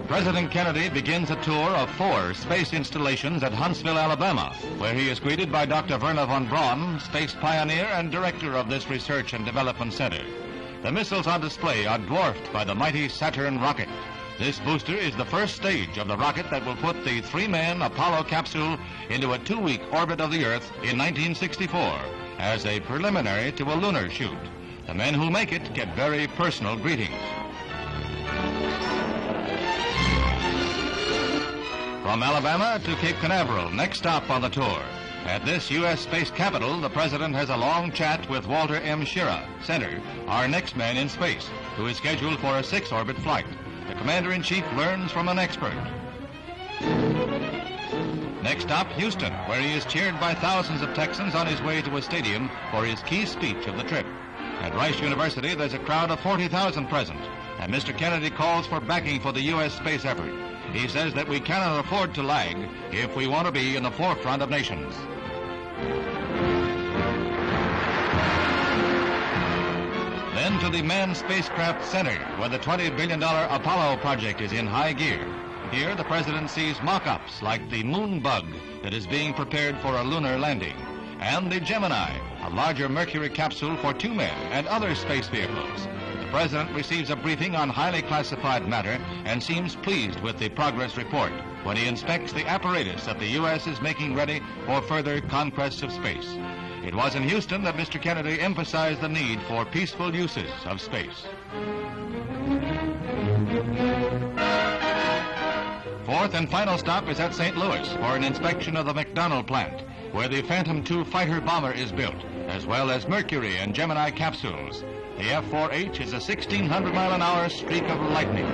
President Kennedy begins a tour of 4 space installations at Huntsville, Alabama, where he is greeted by Dr. Wernher von Braun, space pioneer and director of this research and development center. The missiles on display are dwarfed by the mighty Saturn rocket. This booster is the first stage of the rocket that will put the 3-man Apollo capsule into a 2-week orbit of the Earth in 1964 as a preliminary to a lunar shoot. The men who make it get very personal greetings. From Alabama to Cape Canaveral, next stop on the tour. At this U.S. space capital, the President has a long chat with Walter M. Schirra, Center, our next man in space, who is scheduled for a 6-orbit flight. The Commander-in-Chief learns from an expert. Next stop, Houston, where he is cheered by thousands of Texans on his way to a stadium for his key speech of the trip. At Rice University, there's a crowd of 40,000 present, and Mr. Kennedy calls for backing for the U.S. space effort. He says that we cannot afford to lag if we want to be in the forefront of nations. Then to the Manned Spacecraft Center, where the $20 billion Apollo project is in high gear. Here, the President sees mock-ups like the Moon Bug that is being prepared for a lunar landing, and the Gemini, a larger Mercury capsule for 2 men and other space vehicles. The President receives a briefing on highly classified matter and seems pleased with the progress report when he inspects the apparatus that the U.S. is making ready for further conquests of space. It was in Houston that Mr. Kennedy emphasized the need for peaceful uses of space. Fourth and final stop is at St. Louis for an inspection of the McDonnell plant, where the Phantom II fighter bomber is built, as well as Mercury and Gemini capsules. The F-4H is a 1,600-mile-an-hour streak of lightning.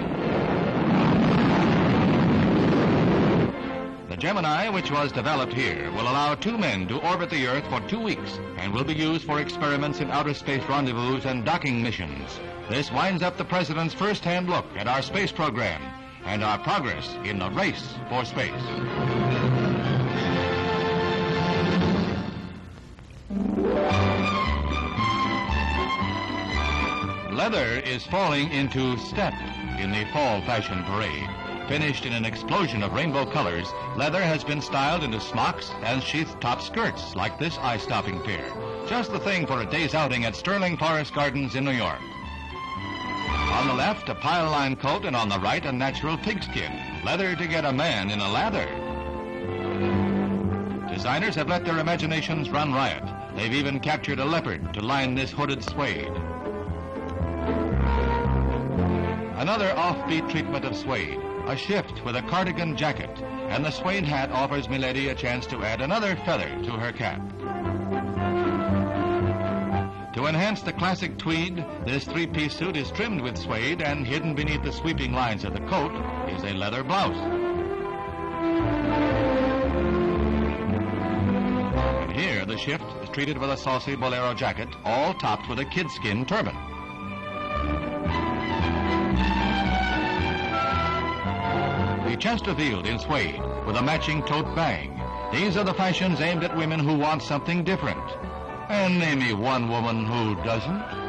The Gemini, which was developed here, will allow 2 men to orbit the Earth for 2 weeks and will be used for experiments in outer space rendezvous and docking missions. This winds up the President's first-hand look at our space program and our progress in the race for space. Leather is falling into step in the fall fashion parade. Finished in an explosion of rainbow colors, leather has been styled into smocks and sheath-top skirts like this eye-stopping pair. Just the thing for a day's outing at Sterling Forest Gardens in New York. On the left, a pile-line coat, and on the right, a natural pigskin. Leather to get a man in a lather. Designers have let their imaginations run riot. They've even captured a leopard to line this hooded suede. Another offbeat treatment of suede, a shift with a cardigan jacket, and the suede hat offers Milady a chance to add another feather to her cap. To enhance the classic tweed, this 3-piece suit is trimmed with suede, and hidden beneath the sweeping lines of the coat is a leather blouse. And here, the shift is treated with a saucy bolero jacket, all topped with a kidskin turban. The Chesterfield in suede with a matching tote bag. These are the fashions aimed at women who want something different. And name me one woman who doesn't.